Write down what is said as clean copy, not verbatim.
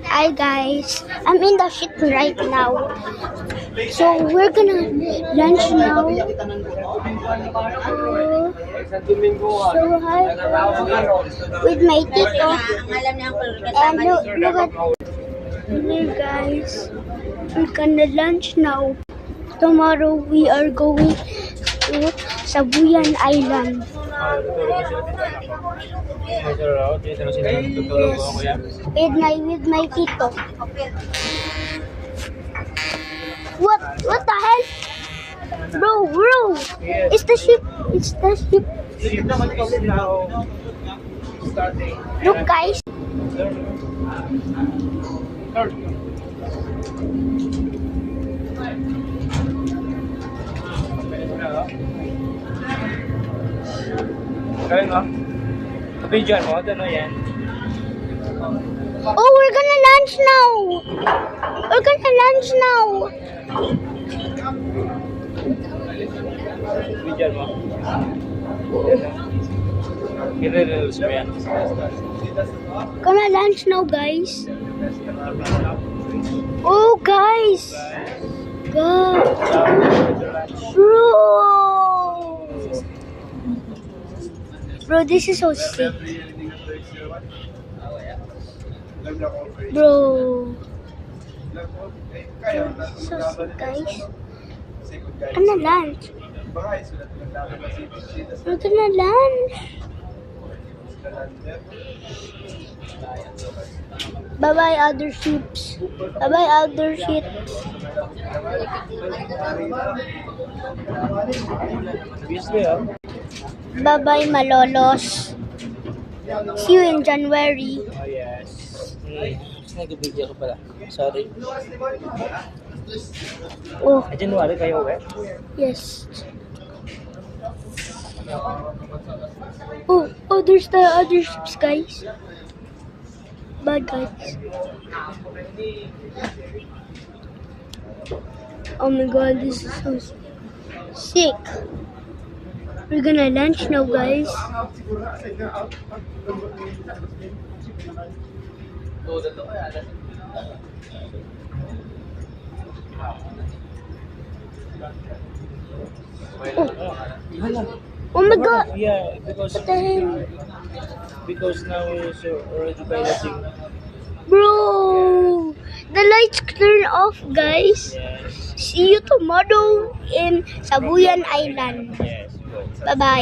Hi guys, I'm in the shit right now. So we're gonna lunch now. So hi with my tito. And look at here guys. We're gonna lunch now. Tomorrow we are going to Sabuyan Island. Yes. With my tito. What the hell? Bro, it's the ship. Look guys. Galing, no? Video mo, ano yan? Oh, we're gonna lunch now. Video mo. Kinireels mo yan. Gonna lunch now, guys. Oh, guys. Bro, this is so sick. Bro. So sick, guys. Gonna lunch. We're gonna lunch. Bye-bye, other ships. Bye-bye, other ships. Bye-bye, malolos. See you in January. Oh, yes. Nag-video ko pala. Sorry. Oh, January kayo, eh? yes. Oh, there's the other ships, guys. Bye, guys. Oh my god, this is so sick. We're gonna lunch now, guys. Oh my god. Yeah, because What the hell? now it's already piloting. Bro, the lights turn off, guys. Yes. See you tomorrow in Sabuyan Island. Yes. Good. Bye-bye.